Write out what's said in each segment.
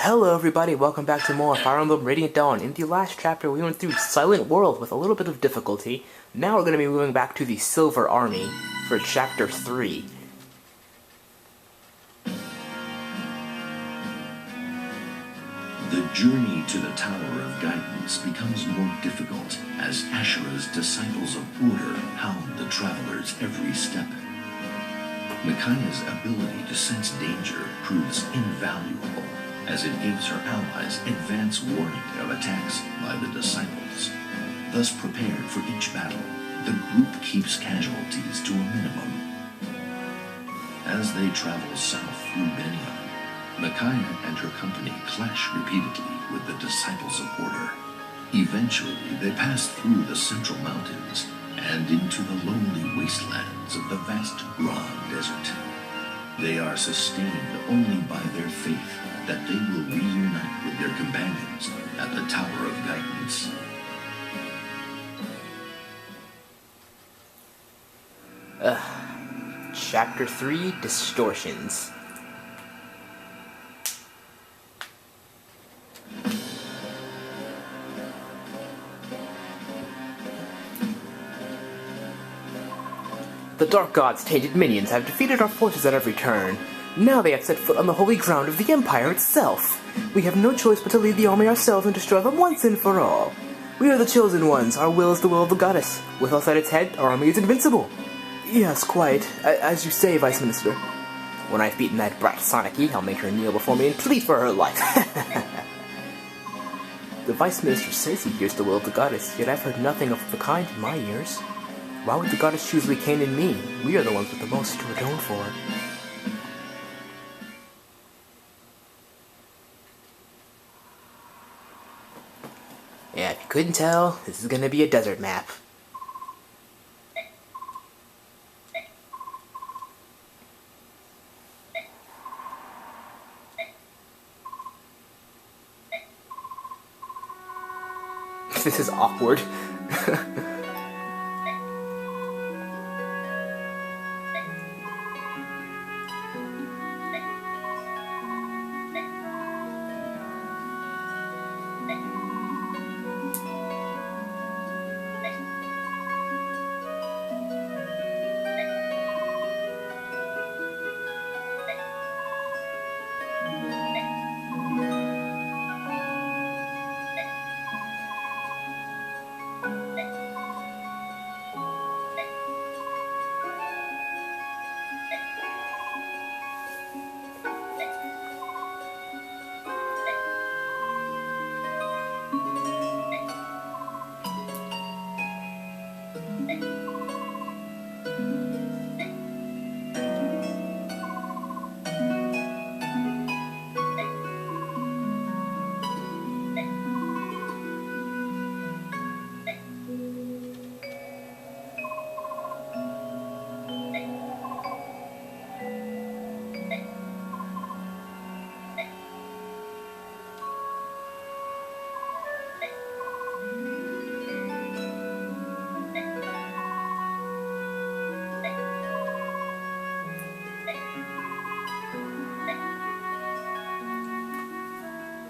Hello everybody, welcome back to more Fire Emblem Radiant Dawn. In the last chapter we went through Silent World with a little bit of difficulty. Now we're going to be moving back to the Silver Army for chapter 3. The journey to the Tower of Guidance becomes more difficult as Ashura's disciples of order hound the travelers every step. Micaiah's ability to sense danger proves invaluable, as it gives her allies advance warning of attacks by the disciples. Thus prepared for each battle, the group keeps casualties to a minimum. As they travel south through Begnion, Micaiah and her company clash repeatedly with the disciples of order. Eventually, they pass through the central mountains and into the lonely wastelands of the vast Grand Desert. They are sustained only by their faith that they will reunite with their companions at the Tower of Guidance. Chapter 3, Distortions. The Dark God's tainted minions have defeated our forces at every turn. Now they have set foot on the holy ground of the Empire itself. We have no choice but to lead the army ourselves and destroy them once and for all. We are the chosen ones. Our will is the will of the goddess. With us at its head, our army is invincible. Yes, quite. As you say, Vice Minister. When I've beaten that brat Sanaki, I'll make her kneel before me and plead for her life. The Vice Minister says he hears the will of the goddess, yet I've heard nothing of the kind in my ears. Why would the goddess choose Lekian and me? We are the ones with the most to atone for. Yeah, if you couldn't tell, this is gonna be a desert map. This is awkward.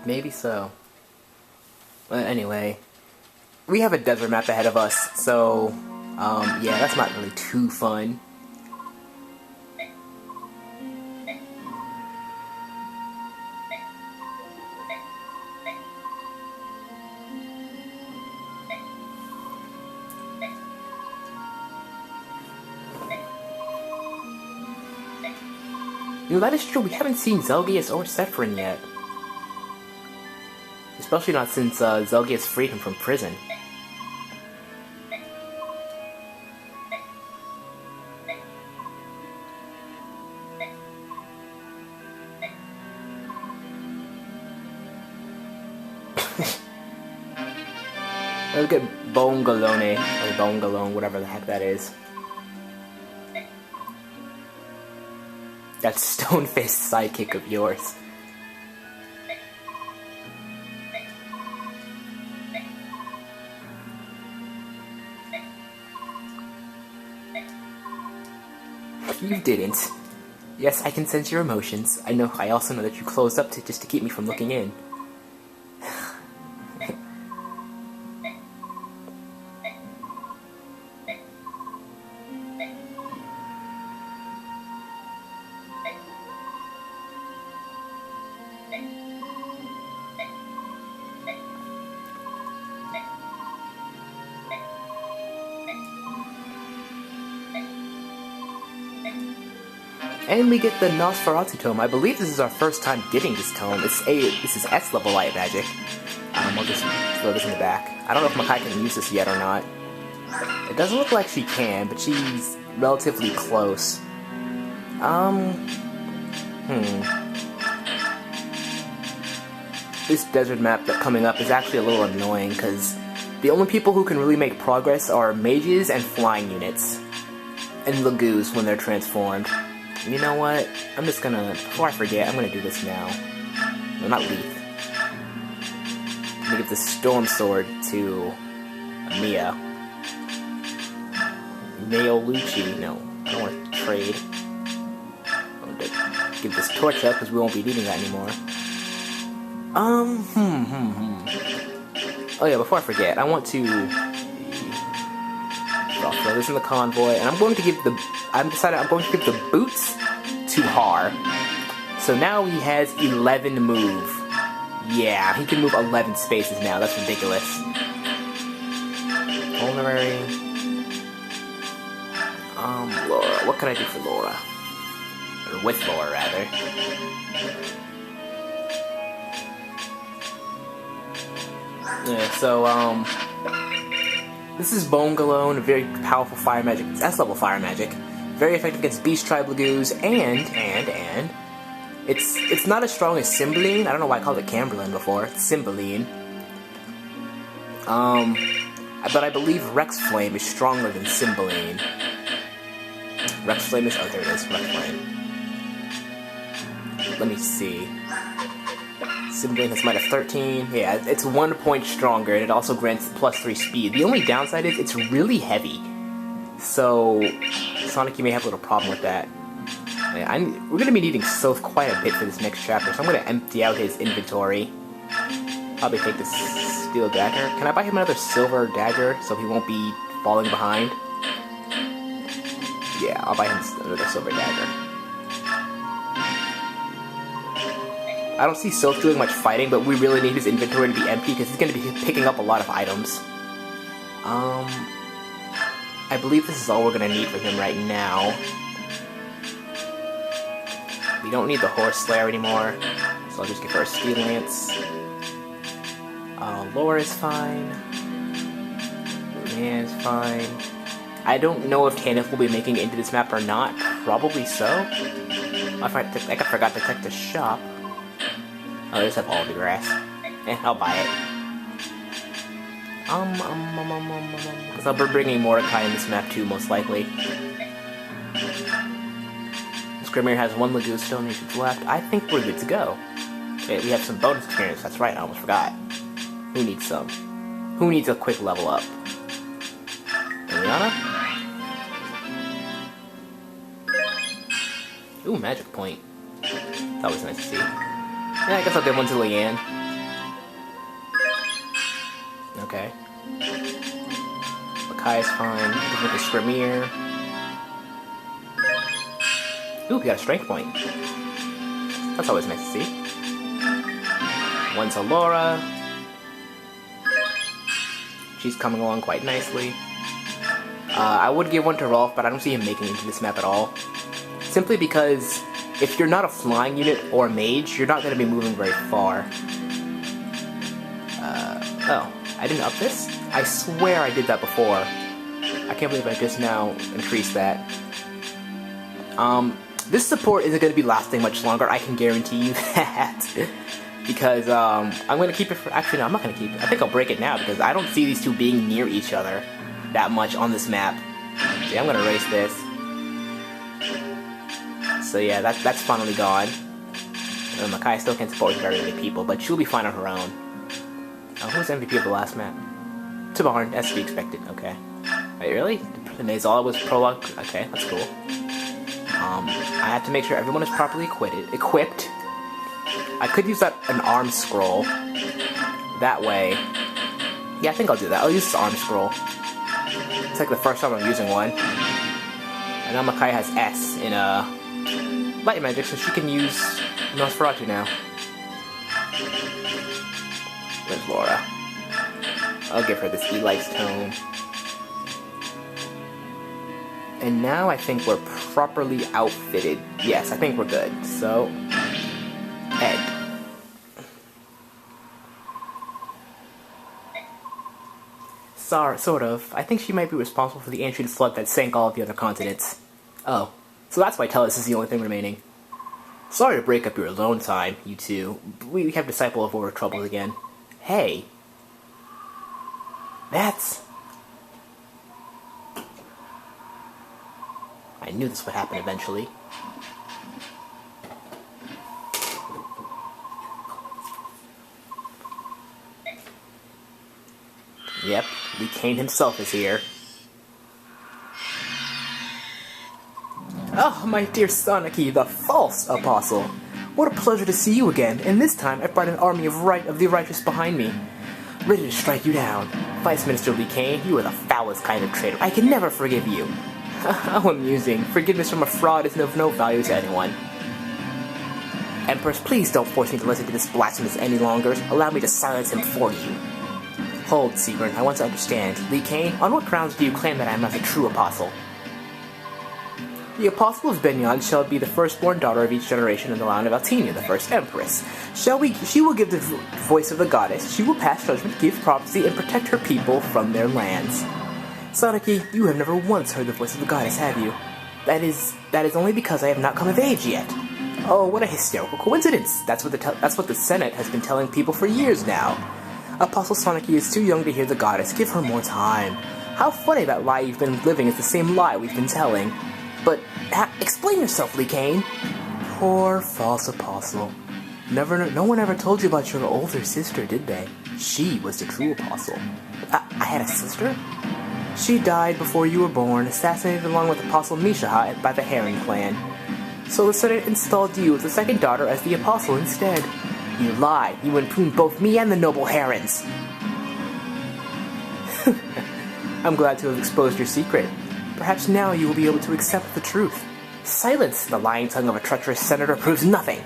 Maybe so. But anyway, we have a desert map ahead of us, so, yeah, that's not really too fun. You know, that is true, we haven't seen Zelgius or Stefan yet. Especially not since Zelgius freed him from prison. Let's get Bongalone, or Bongalone, whatever the heck that is. That stone-faced sidekick of yours. You didn't. Yes, I can sense your emotions. I also know that you closed up just to keep me from looking in. And we get the Nosferatu tome. I believe this is our first time getting this tome. This is S level light magic. I'll just throw this in the back. I don't know if Micaiah can use this yet or not. It doesn't look like she can, but she's relatively close. This desert map that's coming up is actually a little annoying, because the only people who can really make progress are mages and flying units. And Lagoos when they're transformed. You know what? I'm just gonna, before I forget, I'm gonna do this now. No, not Lethe. I'm gonna give the Storm Sword to Mia. Neolucci. No, I don't want to trade. I'm gonna give this torch up because we won't be needing that anymore. Oh yeah, before I forget, I want to. I'll throw this in the convoy, and I'm going to give the. I'm going to give the boots to Har. So now he has 11 move. Yeah, he can move 11 spaces now. That's ridiculous. Honorary. Laura. What can I do for Laura? Or with Laura, rather. Yeah, so, this is Bone Galone, a very powerful fire magic. It's S-level fire magic. Very effective against Beast Tribe Lagoos, and it's not as strong as Cymbeline. I don't know why I called it Camberlin before. It's Cymbeline. But I believe Rex Flame is stronger than Cymbeline. Rex Flame is... Oh, there it is. Rex Flame. Let me see. Cymbeline has might of 13. Yeah, it's 1 point stronger, and it also grants +3 speed. The only downside is it's really heavy. So, Sanaki may have a little problem with that. Yeah, we're going to be needing Soph quite a bit for this next chapter, so I'm going to empty out his inventory. Probably take this steel dagger. Can I buy him another silver dagger so he won't be falling behind? Yeah, I'll buy him another silver dagger. I don't see Soph doing much fighting, but we really need his inventory to be empty because he's going to be picking up a lot of items. I believe this is all we're going to need for him right now. We don't need the Horse Slayer anymore, so I'll just give her a Steel Lance. Laura is fine. Man is fine. I don't know if Kenneth will be making it into this map or not. Probably so. I forgot to check the shop. Oh, they just have all the grass. I'll buy it. Because I'll be bringing Mordecai in this map too, most likely. Grimir has 1 Lagoon Stone Nations left. I think we're good to go. Okay, we have some bonus experience. That's right, I almost forgot. Who needs some? Who needs a quick level up? Eliana? Ooh, magic point. It's always nice to see. Yeah, I guess I'll give one to Leanne. Okay. Micaiah's fine. Give it to Grimir. Ooh, we got a strength point. That's always nice to see. 1 to Laura. She's coming along quite nicely. I would give 1 to Rolf, but I don't see him making it into this map at all. Simply because if you're not a flying unit or a mage, you're not going to be moving very far. Oh, I didn't up this? I swear I did that before. I can't believe I just now increased that. This support isn't going to be lasting much longer, I can guarantee you that. Because, I'm going to keep it for... Actually, no, I'm not going to keep it. I think I'll break it now, because I don't see these two being near each other that much on this map. See, I'm going to erase this. So yeah, that's finally gone. Micaiah still can't support very many people, but she'll be fine on her own. Who's MVP of the last map? Tabarn, as to be expected, okay. Wait, really? Nazala was prologue? Okay, that's cool. I have to make sure everyone is properly equipped. I could use an arm scroll. That way. Yeah, I think I'll do that. I'll use this arm scroll. It's like the first time I'm using one. And now Micaiah has S in light magic, so she can use Nosferatu now. Where's Laura? I'll give her this Eli's tome. And now I think we're properly outfitted. Yes, I think we're good. So, Ed. Sort of. I think she might be responsible for the ancient flood that sank all of the other continents. Oh, so that's why Tellus is the only thing remaining. Sorry to break up your alone time, you two. We have Disciple of Order troubles again. Hey. That's... I knew this would happen eventually. Yep, Lekian himself is here. Oh, my dear Sanaki, the false apostle. What a pleasure to see you again, and this time I brought an army of the righteous behind me, ready to strike you down. Vice Minister Lekian, you are the foulest kind of traitor. I can never forgive you. How amusing. Forgiveness from a fraud is of no value to anyone. Empress, please don't force me to listen to this blasphemous any longer. Allow me to silence him for you. Hold, Seagrin, I want to understand. Lekian, on what grounds do you claim that I am not a true apostle? The apostle of Begnion shall be the firstborn daughter of each generation in the line of Altenia, the first empress. She will give the voice of the goddess. She will pass judgment, give prophecy, and protect her people from their lands. Sanaki, you have never once heard the voice of the goddess, have you? That is only because I have not come of age yet. Oh, what a hysterical coincidence! That's what the Senate has been telling people for years now. Apostle Sanaki is too young to hear the goddess. Give her more time. How funny that lie you've been living is the same lie we've been telling. But explain yourself, Lekian. Poor false apostle. No one ever told you about your older sister, did they? She was the true apostle. I had a sister? She died before you were born, assassinated along with Apostle Micaiah by the Herring clan. So the Senate installed you as the second daughter as the apostle instead. You lied. You impugned both me and the noble Herons. I'm glad to have exposed your secret. Perhaps now you will be able to accept the truth. Silence! The lying tongue of a treacherous senator proves nothing.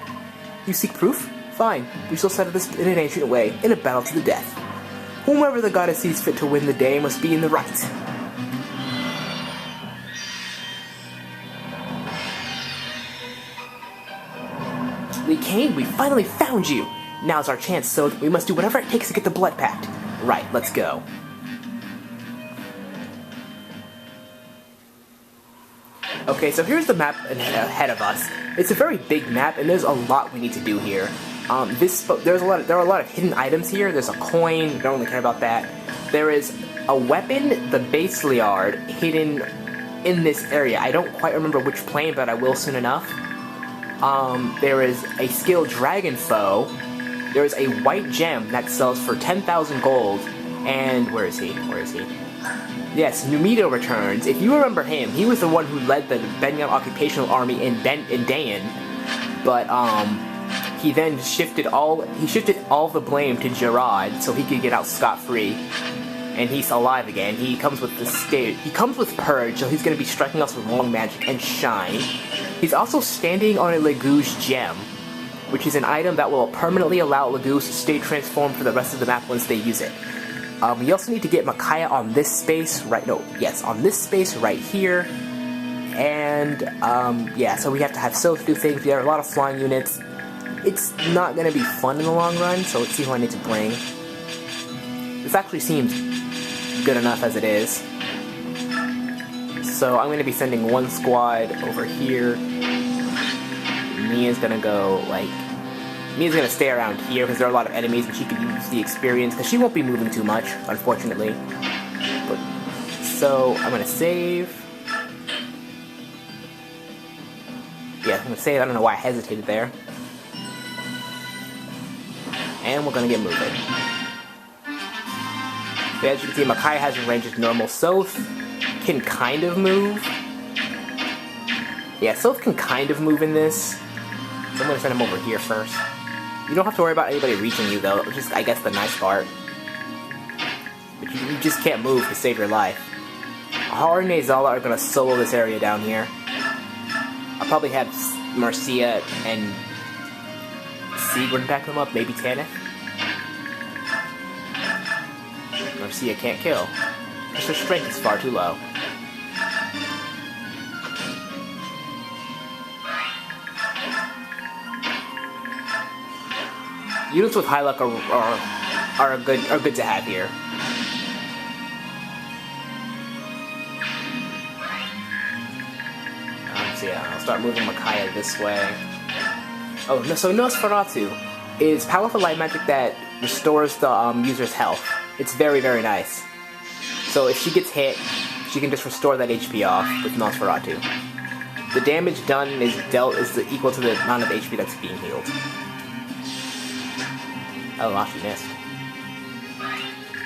You seek proof? Fine. We shall settle this in an ancient way, in a battle to the death. Whomever the goddess sees fit to win the day must be in the right. Lekian, we finally found you! Now's our chance, so we must do whatever it takes to get the blood pact. Right, let's go. Okay, so here's the map ahead of us. It's a very big map, and there's a lot we need to do here. There are a lot of hidden items here. There's a coin. Don't really care about that. There is a weapon, the Baseliard, hidden in this area. I don't quite remember which plane, but I will soon enough. There is a skilled dragon foe. There is a white gem that sells for 10,000 gold. And where is he? Yes, Numido returns. If you remember him, he was the one who led the Begnion occupational army in Daein. But he then shifted all the blame to Gerard so he could get out scot-free. And he's alive again. He comes with Purge, so he's going to be striking us with Long Magic and Shine. He's also standing on a Legouge gem, which is an item that will permanently allow Legouge to stay transformed for the rest of the map once they use it. We also need to get Micaiah on this space on this space right here. And, yeah, so we have to have Soph do things. There are a lot of flying units. It's not going to be fun in the long run, so let's see who I need to bring. This actually seems good enough as it is. So I'm going to be sending one squad over here. Mia's going to stay around here because there are a lot of enemies and she can use the experience because she won't be moving too much, unfortunately. So I'm going to save. Yeah, I'm going to save. I don't know why I hesitated there. And we're going to get moving. So as you can see, Micaiah has range as normal. Soph can kind of move. Yeah, Sylph can kind of move in this. So I'm gonna send him over here first. You don't have to worry about anybody reaching you, though, which is, I guess, the nice part. But you just can't move to save your life. Haru and Zala are gonna solo this area down here. I'll probably have Marcia and Sigurd back them up, maybe Tanith. Marcia can't kill, because her strength is far too low. Units with high luck are good to have here. So yeah, I'll start moving Micaiah this way. Oh, no, so Nosferatu is powerful light magic that restores the user's health. It's very, very nice. So if she gets hit, she can just restore that HP off with Nosferatu. The damage done is equal to the amount of HP that's being healed. Oh, wow, she missed.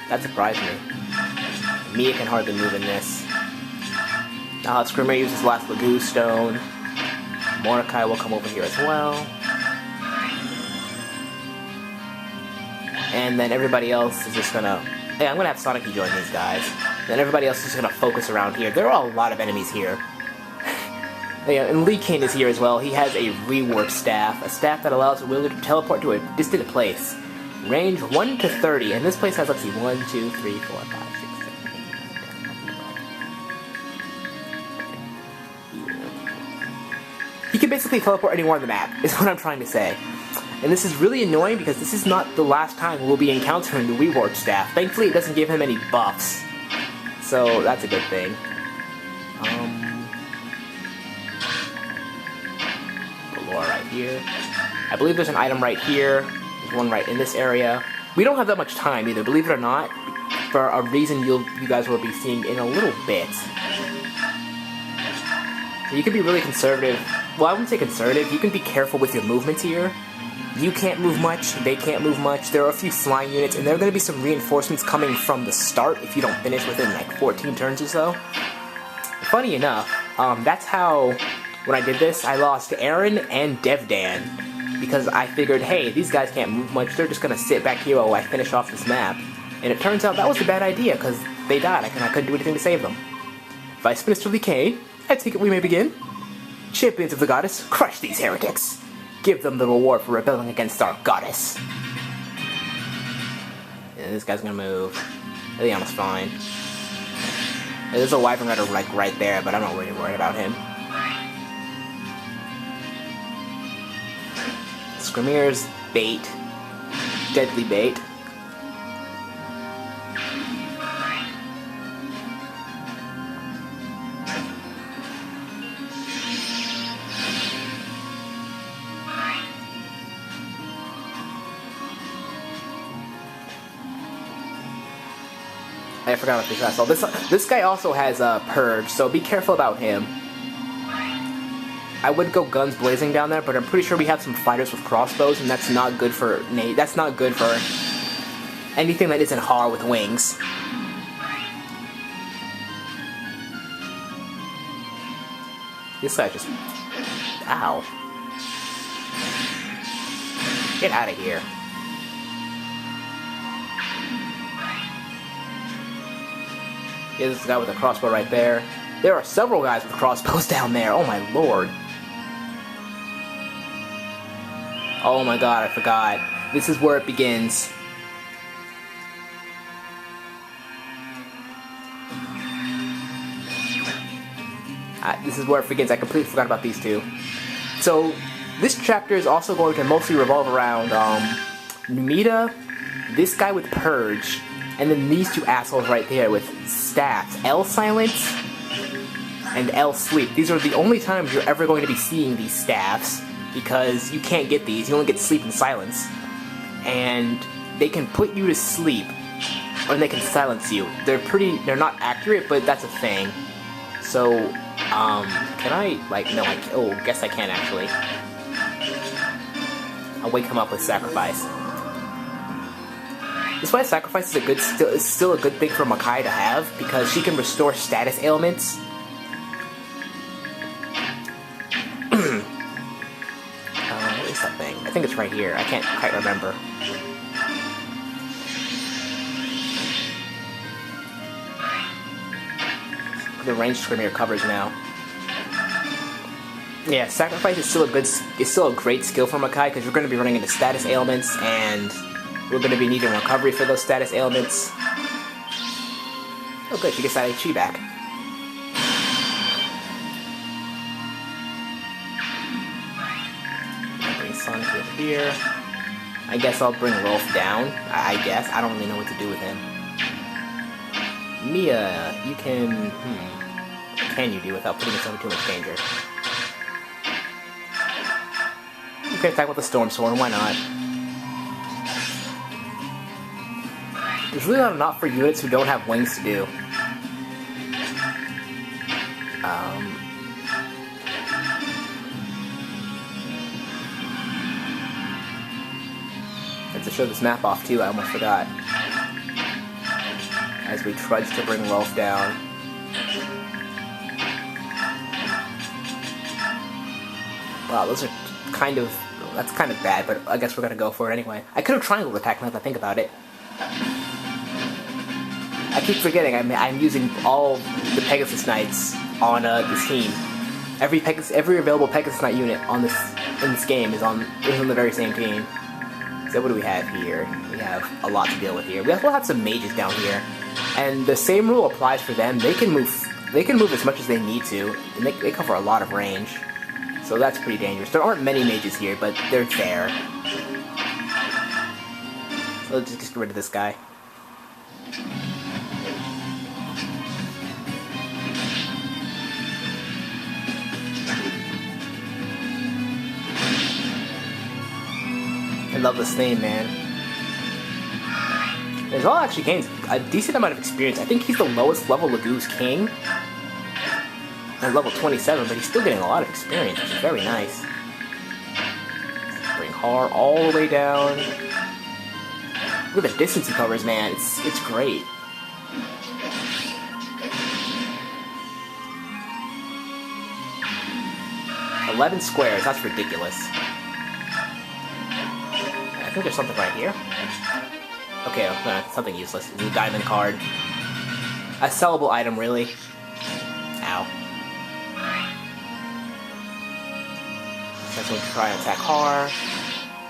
That surprised me. Mia can hardly move in this. Screamer uses last Lagoon Stone. Mordecai will come over here as well. And then everybody else is just gonna... Hey, I'm gonna have Sanaki join these guys. Then everybody else is just gonna focus around here. There are a lot of enemies here. Yeah, and Lekian is here as well. He has a rework staff. A staff that allows a wielder to teleport to a distant place. Range 1 to 30. And this place has, let's see, 1, 2, 3, 4, 5, 6, 7, 8, 9, 10, 11, 12. He can basically teleport anywhere on the map, is what I'm trying to say. And this is really annoying because this is not the last time we'll be encountering the rework staff. Thankfully, it doesn't give him any buffs. So, that's a good thing. Galore right here. I believe there's an item right here. There's one right in this area. We don't have that much time either, believe it or not. For a reason you guys will be seeing in a little bit. So you can be really conservative. Well, I wouldn't say conservative. You can be careful with your movements here. You can't move much, they can't move much. There are a few flying units, and there are going to be some reinforcements coming from the start if you don't finish within like 14 turns or so. Funny enough, that's how, when I did this, I lost Aaron and Devdan. Because I figured, hey, these guys can't move much, they're just going to sit back here while I finish off this map. And it turns out that was a bad idea, because they died, and I couldn't do anything to save them. Vice Minister Lekian, I take it we may begin. Champions of the Goddess, crush these heretics. Give them the reward for rebelling against our goddess. Yeah, this guy's gonna move. Eliana's fine. There's a Wyvern Rider like right there, but I'm not really worried about him. Skrymyr's bait. Deadly bait. I forgot about this asshole. This guy also has a purge, so be careful about him. I would go guns blazing down there, but I'm pretty sure we have some fighters with crossbows, and that's not good for Nate. That's not good for anything that isn't Har with wings. This guy just... Ow. Get out of here. Here's this guy with a crossbow right there. There are several guys with crossbows down there. Oh my lord. Oh my god, I forgot. This is where it begins. This is where it begins. I completely forgot about these two. So, this chapter is also going to mostly revolve around Numita, this guy with Purge, and then these two assholes right there with staffs. L Silence and L Sleep. These are the only times you're ever going to be seeing these staffs, because you can't get these. You only get Sleep and Silence. And they can put you to sleep, or they can silence you. They're not accurate, but that's a thing. So, can I, guess I can actually. I'll wake him up with Sacrifice. This is why Sacrifice is still a good thing for Micaiah to have, because she can restore status ailments. I think it's right here. I can't quite remember. The ranged Screamer covers now. Yeah, Sacrifice is still a great skill for Micaiah because you're going to be running into status ailments, and we're going to be needing recovery for those status ailments. Oh good, she gets that HP back. I'll bring Sanaki over here. I guess I'll bring Rolf down. I guess. I don't really know what to do with him. Mia, you can... What can you do without putting yourself in too much danger? You can attack with the Storm Sword, why not? There's really not enough for units who don't have wings to do. I have to show this map off too, I almost forgot. As we trudge to bring Rolf down. Wow, those are kind of... That's kind of bad, but I guess we're gonna go for it anyway. I could have triangle attacked now that I think about it. I keep forgetting I'm using all the Pegasus Knights on this team. Every available Pegasus Knight unit on in this game is on the very same team. So what do we have here? We have a lot to deal with here. We also have some mages down here, and the same rule applies for them. They can move as much as they need to, and they cover a lot of range. So that's pretty dangerous. There aren't many mages here, but they're there. So let's just get rid of this guy. I love this theme, man. Izal actually gains a decent amount of experience. I think he's the lowest level Legu's king. At level 27, but he's still getting a lot of experience, which is very nice. Bring Har all the way down. Look at the distance he covers, man. It's great. $11 squares, that's ridiculous. I think there's something right here. Okay, something useless. It's a diamond card. A sellable item, really. Ow. That's going to try and attack Har.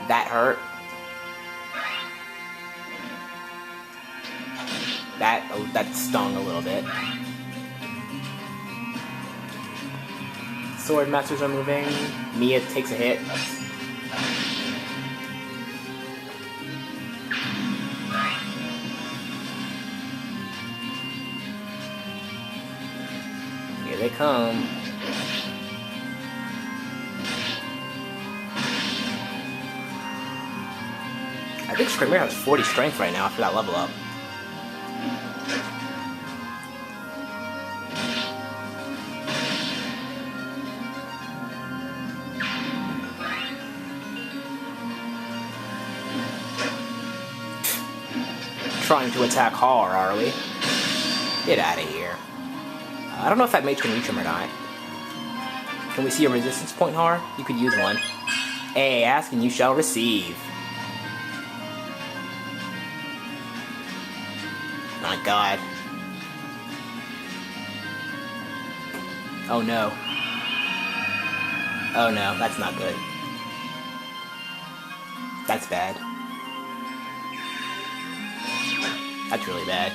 That hurt. That stung a little bit. Sword Masters are moving. Mia takes a hit. Here they come. I think Screamer has 40 strength right now after that level up. Trying to attack Har, are we? Get out of here. I don't know if that mage can reach him or not. Can we see a resistance point, Har? You could use one. Hey, ask and you shall receive. My god. Oh no. Oh no, that's not good. That's bad. That's really bad.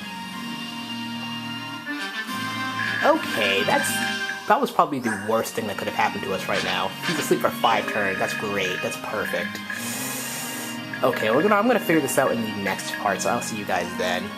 Okay, that was probably the worst thing that could have happened to us right now. He's asleep for 5 turns. That's great. That's perfect. Okay, I'm gonna figure this out in the next part, so I'll see you guys then.